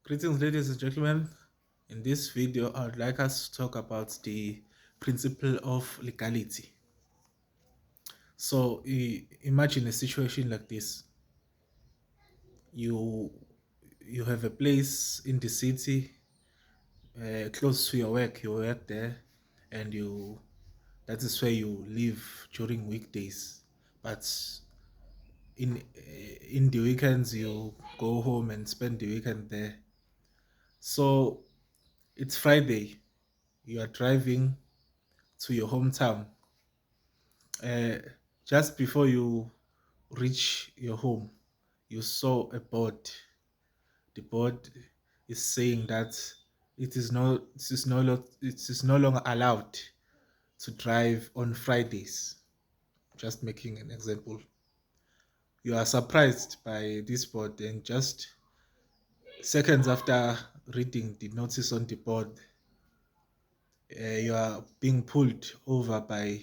Greetings, ladies and gentlemen. In this video, I would like us to talk about the principle of legality. So, imagine a situation like this: you you have a place in the city, close to your work. You work there, and you that is where you live during weekdays. But in the weekends, you go home and spend the weekend there. So it's Friday. You are driving to your hometown. Uh, just before you reach your home, you saw a board. The board is saying that it is no longer allowed to drive on Fridays. Just making an example. You are surprised by this board, and just seconds after reading the notice on the board, you are being pulled over by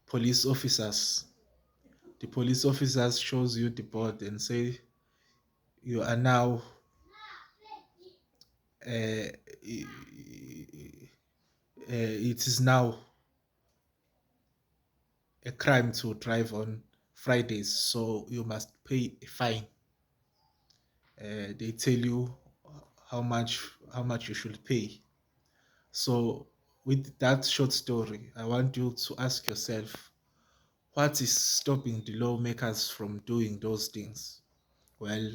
police officers. The police officers shows you the board and say you are now it is now a crime to drive on Fridays, so you must pay a fine. They tell you how much you should pay. So with that short story, I want you to ask yourself, what is stopping the lawmakers from doing those things? Well,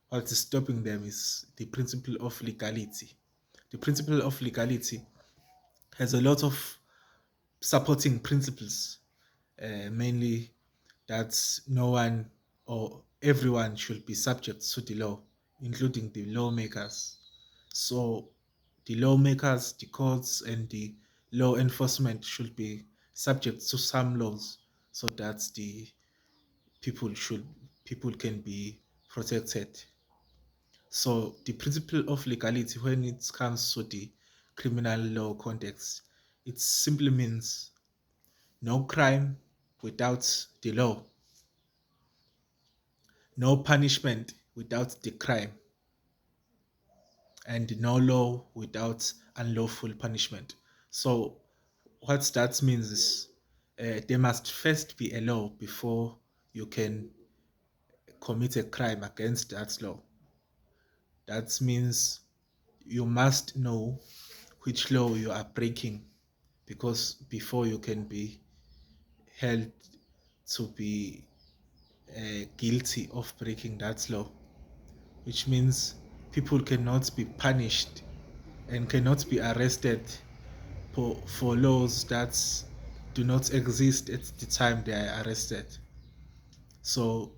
what is stopping them is the principle of legality. The principle of legality has a lot of supporting principles, mainly that no one or everyone should be subject to the law, including the lawmakers. So the lawmakers, the courts, and the law enforcement should be subject to some laws so that the people should people can be protected. So the principle of legality when it comes to the criminal law context, it simply means no crime without the law, no punishment without the crime, and no law without unlawful punishment. So, what that means is there must first be a law before you can commit a crime against that law. That means you must know which law you are breaking, because before you can be held to be guilty of breaking that law, which means people cannot be punished and cannot be arrested for laws that do not exist at the time they are arrested. So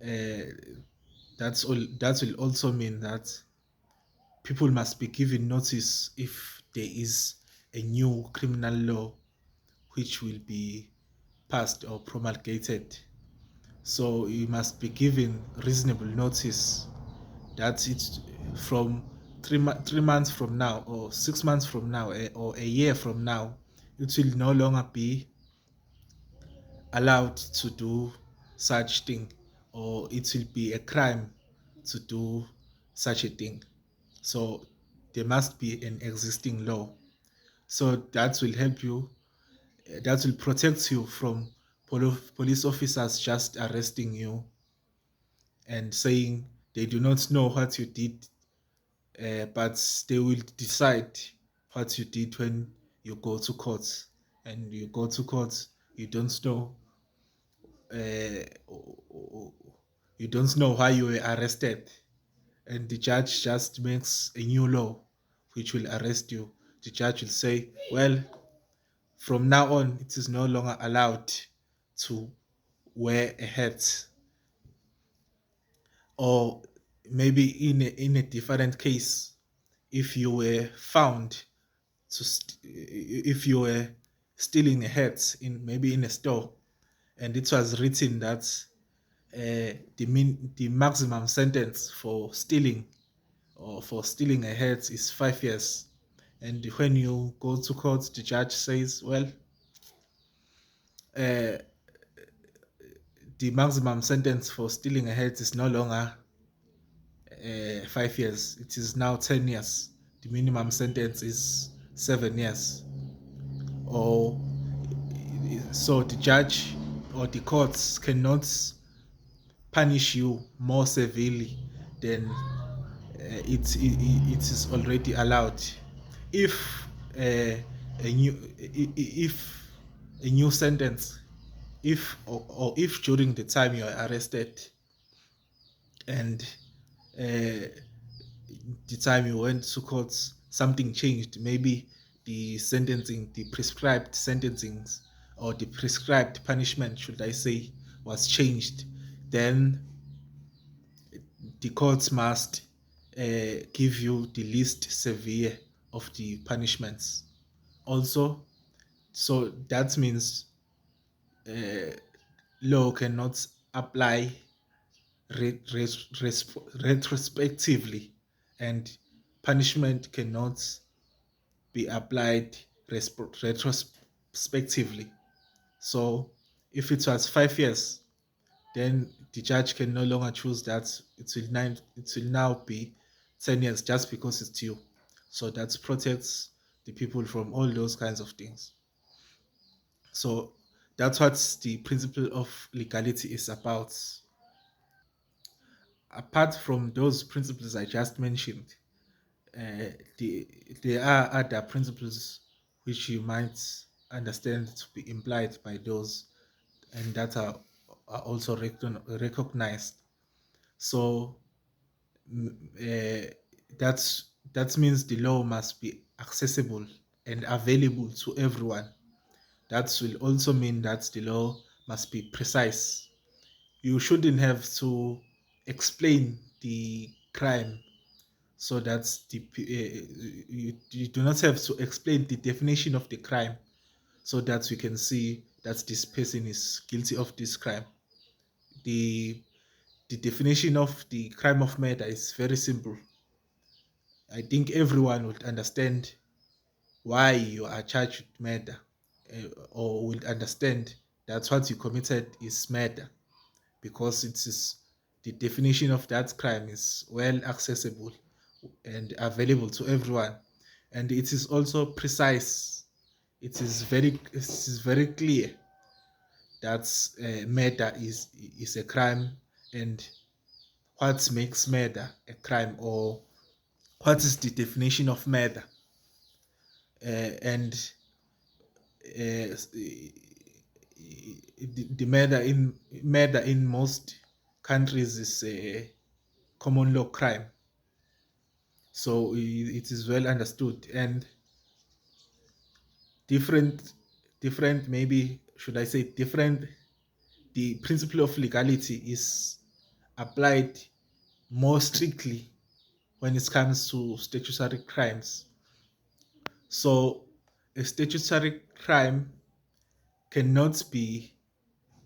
uh, that will also mean that people must be given notice if there is a new criminal law which will be passed or promulgated. So you must be given reasonable notice that it's from 3 months from now, or 6 months from now, or a year from now, it will no longer be allowed to do such thing, or it will be a crime to do such a thing. So there must be an existing law. So that will help you, that will protect you from police officers just arresting you and saying they do not know what you did, but they will decide what you did when you go to court. And you go to court, you don't know, uh, you don't know why you were arrested, and the judge just makes a new law which will arrest you. The judge will say, well, from now on, it is no longer allowed to wear a hat. Or maybe in a different case, if you were found if you were stealing a hat in maybe in a store, and it was written that the maximum sentence for stealing or for stealing a hat is 5 years, and when you go to court, the judge says, well, uh, the maximum sentence for stealing a hat is no longer 5 years. It is now 10 years. The minimum sentence is 7 years. Or so the judge or the courts cannot punish you more severely than it is already allowed. If a new if a new sentence, if or if during the time you are arrested and uh, the time you went to court something changed, maybe the prescribed sentencing or the prescribed punishment, should I say, was changed, then the courts must give you the least severe of the punishments. Also, so that means law cannot apply retrospectively, and punishment cannot be applied retrospectively. So, if it was 5 years, then the judge can no longer choose that it will now be 10 years just because it's you. So that protects the people from all those kinds of things. So that's what the principle of legality is about. Apart from those principles I just mentioned, uh, the, there are other principles which you might understand to be implied by those, and that are also recognized. So that means the law must be accessible and available to everyone. That will also mean that the law must be precise. You shouldn't have to explain the crime so that you do not have to explain the definition of the crime so that we can see that this person is guilty of this crime. The the definition of the crime of murder is very simple. I think everyone would understand why you are charged with murder, or will understand that what you committed is murder, because it is the definition of that crime is well accessible and available to everyone, and it is also precise. It is very clear that murder is a crime, and what makes murder a crime, or what is the definition of murder, and the murder in most countries is a common law crime. So it is well understood, and different maybe should I say different, the principle of legality is applied more strictly when it comes to statutory crimes. So a statutory crime cannot be,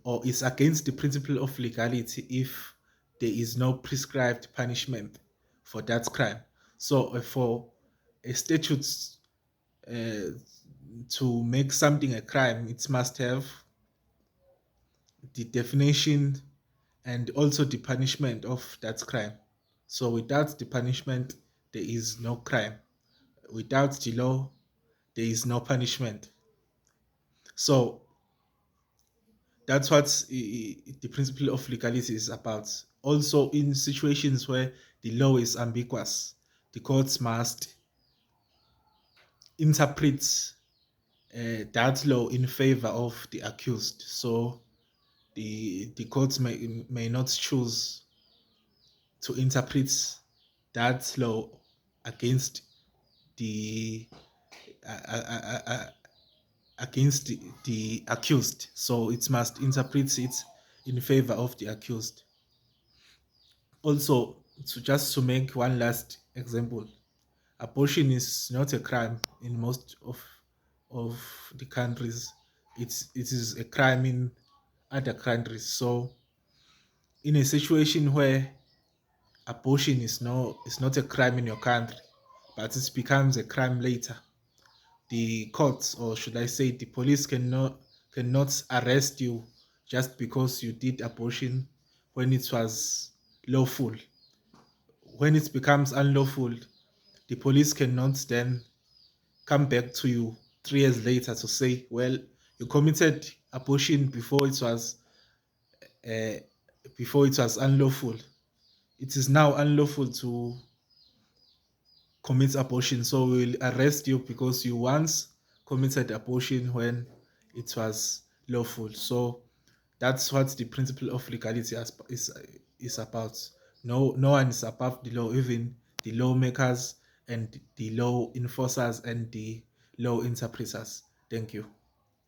or is against the principle of legality, if there is no prescribed punishment for that crime. So for a statute uh, to make something a crime, it must have the definition and also the punishment of that crime. So without the punishment, there is no crime. Without the law, there is no punishment. So that's what the principle of legality is about. Also, in situations where the law is ambiguous, the courts must interpret that law in favor of the accused. So the courts may not choose to interpret that law against the uh, uh, uh, uh, against the accused. So it must interpret it in favor of the accused. Also, to make one last example, abortion is not a crime in most of the countries. It is a crime in other countries. So in a situation where abortion is not a crime in your country, but it becomes a crime later, the courts, or should I say the police, cannot arrest you just because you did abortion when it was lawful. when it becomes unlawful, the police cannot then come back to you 3 years later to say, well, you committed abortion uh, before it was unlawful. It is now unlawful to commit abortion, so we'll arrest you because you once committed abortion when it was lawful. So that's what the principle of legality is about. No one is above the law, even the lawmakers and the law enforcers and the law interpreters. Thank you.